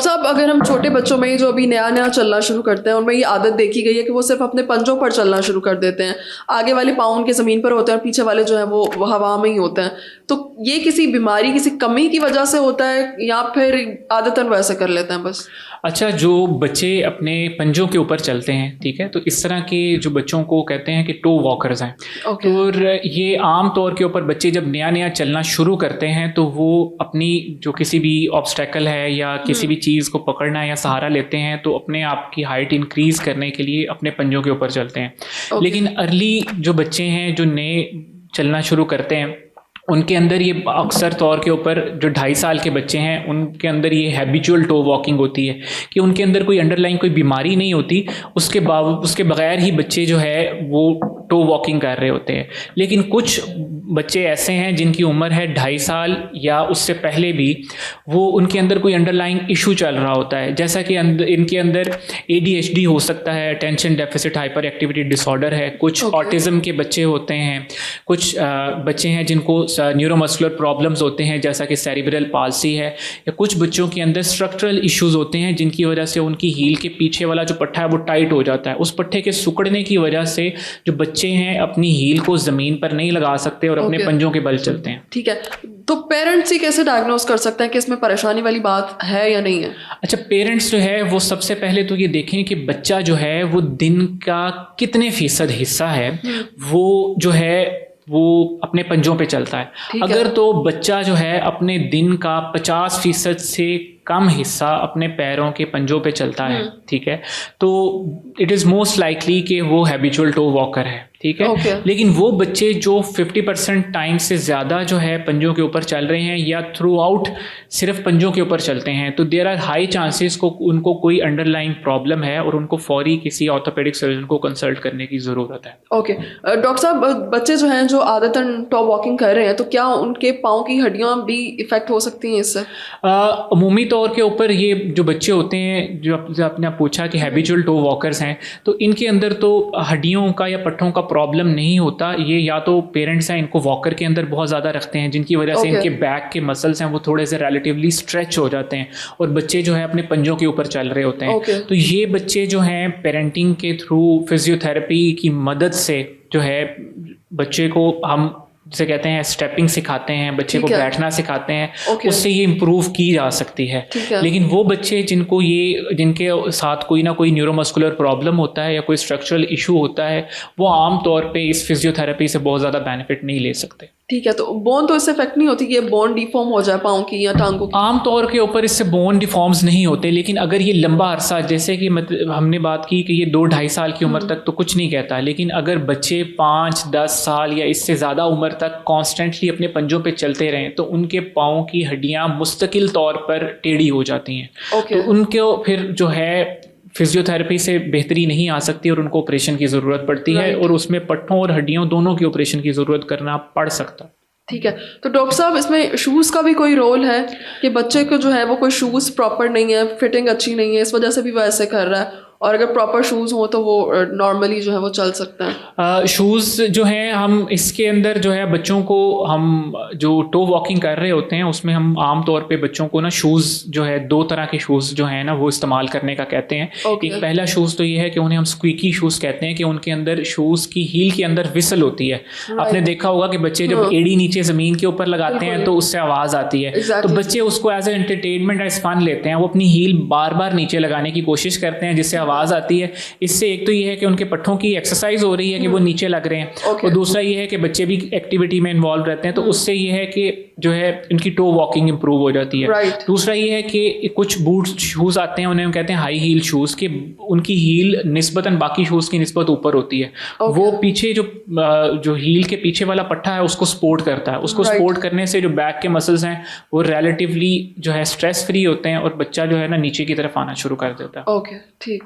Doctor साहब, अगर हम छोटे बच्चों में जो अभी नया नया चलना शुरू करते हैं, उनमें ये आदत देखी गई है कि वो सिर्फ अपने पंजों पर चलना शुरू कर देते हैं, आगे वाले पाँव उनके ज़मीन पर होते हैं और पीछे वाले जो है वो हवा में ही होते हैं। तो ये किसी बीमारी, किसी कमी की वजह से होता है या फिर आदतन वैसे कर लेते हैं बस? अच्छा, जो बच्चे अपने पंजों के ऊपर चलते हैं, ठीक है, तो इस तरह के जो बच्चों को कहते हैं कि टो वॉकर्स हैं। Okay. तो ये आम तौर के ऊपर बच्चे जब नया नया चलना शुरू करते हैं तो वो अपनी जो किसी भी ऑब्स्टेकल है या किसी भी चीज़ को पकड़ना है या सहारा लेते हैं तो अपने आप की हाइट इंक्रीज करने के लिए अपने पंजों के ऊपर चलते हैं। लेकिन अर्ली जो बच्चे हैं जो नए चलना शुरू करते हैं उनके अंदर ये अक्सर तौर के ऊपर जो 2.5 साल के बच्चे हैं उनके अंदर ये हैबिचुअल टो वॉकिंग होती है कि उनके अंदर कोई अंडरलाइन कोई बीमारी नहीं होती, उसके बगैर ही बच्चे जो है वो टो वॉकिंग कर रहे होते हैं। लेकिन कुछ बच्चे ऐसे हैं जिनकी उम्र है 2.5 साल या उससे पहले भी, वो उनके अंदर कोई अंडरलाइन इशू चल रहा होता है, जैसा कि इनके अंदर ADHD हो सकता है, attention deficit hyper activity disorder है, कुछ ऑटिज्म के बच्चे होते हैं, कुछ बच्चे हैं जिनको न्यूरोमस्कुलर प्रॉब्लम्स होते हैं जैसा कि सेरिब्रल पाल्सी है, या कुछ बच्चों के अंदर स्ट्रक्चरल इश्यूज होते हैं जिनकी वजह से उनकी हील के पीछे वाला जो पट्टा है वो टाइट हो जाता है। उस पट्टे के सिकुड़ने की वजह से जो बच्चे हैं अपनी हील को ज़मीन पर नहीं लगा सकते और अपने पंजों के बल चलते हैं। ठीक है, तो पेरेंट्स ही कैसे डायग्नोस कर सकते हैं कि इसमें परेशानी वाली बात है या नहीं है? अच्छा, पेरेंट्स जो है वो सबसे पहले तो ये देखें कि बच्चा जो है वो दिन का कितने फीसद हिस्सा है वो जो है वो अपने पंजों पे चलता है। अगर तो बच्चा जो है अपने दिन का 50% से कम हिस्सा अपने पैरों के पंजों पे चलता है, ठीक है, तो इट इज़ मोस्ट लाइकली कि वो हैबिचुअल टो वॉकर है, ठीक है। लेकिन वो बच्चे जो 50% टाइम से ज़्यादा जो है पंजों के ऊपर चल रहे हैं या थ्रू आउट सिर्फ पंजों के ऊपर चलते हैं, तो देयर आर हाई चांसेस को उनको कोई अंडरलाइन प्रॉब्लम है और उनको फौरी किसी ऑर्थोपेडिक सर्जन को कंसल्ट करने की ज़रूरत है। ओके डॉक्टर साहब, बच्चे जो हैं जो आदतन टॉप वॉकिंग कर रहे हैं, तो क्या उनके पाँव की हड्डियाँ भी इफेक्ट हो सकती हैं इससे? अमूमी तौर के ऊपर ये जो बच्चे होते हैं जो आपने पूछा कि हैबिचुअल टो वॉकर्स हैं, तो इनके अंदर तो हड्डियों का या पट्टों का प्रॉब्लम नहीं होता। ये या तो पेरेंट्स हैं इनको वॉकर के अंदर बहुत ज़्यादा रखते हैं जिनकी वजह से इनके बैक के मसल्स हैं वो थोड़े से रिलेटिवली स्ट्रेच हो जाते हैं और बच्चे जो है अपने पंजों के ऊपर चल रहे होते हैं। तो ये बच्चे जो हैं पेरेंटिंग के थ्रू फिजियोथेरेपी की मदद से जो है बच्चे को हम जिसे कहते हैं स्टेपिंग सिखाते हैं, बच्चे को बैठना सिखाते हैं, उससे ये इम्प्रूव की जा सकती है। लेकिन वो बच्चे जिनके साथ कोई ना कोई न्यूरोमस्कुलर प्रॉब्लम होता है या कोई स्ट्रक्चरल इशू होता है वो आम तौर पे इस फिजियोथेरेपी से बहुत ज़्यादा बेनिफिट नहीं ले सकते। ठीक है, तो बोन तो इससे इफेक्ट नहीं होती कि बोन डिफॉर्म हो जाए पाँव की या टांगों की? आम तौर के ऊपर इससे बोन डिफॉर्म्स नहीं होते, लेकिन अगर ये लंबा अरसा, जैसे कि हमने बात की कि ये 2-2.5 साल की उम्र तक तो कुछ नहीं कहता, लेकिन अगर बच्चे 5-10 साल या इससे ज़्यादा उम्र तक कॉन्स्टेंटली अपने पंजों पे चलते रहें तो उनके पाँव की हड्डियाँ मुस्तकिल तौर पर टेढ़ी हो जाती हैं। तो उनको फिर जो है फिजियोथेरेपी से बेहतरी नहीं आ सकती और उनको ऑपरेशन की ज़रूरत पड़ती है और उसमें पट्टों और हड्डियों दोनों की ऑपरेशन की ज़रूरत करना पड़ सकता। ठीक है, तो डॉक्टर साहब इसमें शूज़ का भी कोई रोल है कि बच्चे को जो है वो कोई शूज़ प्रॉपर नहीं है, फिटिंग अच्छी नहीं है, इस वजह से भी वो ऐसे कर रहा है, और अगर प्रॉपर शूज़ हो तो वो नॉर्मली जो है वो चल सकता है? शूज़ जो हैं हम इसके अंदर जो है बच्चों को हम जो टो वॉकिंग कर रहे होते हैं उसमें हम आम तौर पे बच्चों को ना शूज़ जो है 2 तरह के शूज़ जो है ना वो इस्तेमाल करने का कहते हैं। एक पहला शूज़ तो ये है कि उन्हें हम स्क्वीकी शूज़ कहते हैं कि उनके अंदर शूज़ की हील के अंदर विसल होती है। आपने देखा होगा कि बच्चे जब एड़ी नीचे ज़मीन के ऊपर लगाते हैं तो उससे आवाज़ आती है। तो बच्चे उसको as a entertainment as fun लेते हैं, वो अपनी हील बार बार नीचे लगाने की कोशिश करते हैं जिससे आवाज़ आती है। इससे एक तो ये है कि उनके पट्टों की एक्सरसाइज हो रही है कि वो नीचे लग रहे हैं, और दूसरा ये है कि बच्चे भी एक्टिविटी में इन्वॉल्व रहते हैं, तो उससे ये है कि जो है इनकी टो वॉकिंग इंप्रूव हो जाती है। दूसरा ये है कि कुछ बूट शूज़ आते हैं, उन्हें हम कहते हैं हाई हील शूज़, कि उनकी हील निस्बतन बाकी शूज़ की निस्बत ऊपर होती है। वो पीछे जो हील के पीछे वाला पट्टा है उसको सपोर्ट करता है। उसको सपोर्ट करने से जो बैक के मसल्स हैं वो रिलेटिवली जो है स्ट्रेस फ्री होते हैं और बच्चा जो है ना नीचे की तरफ आना शुरू कर देता है। ओके, ठीक।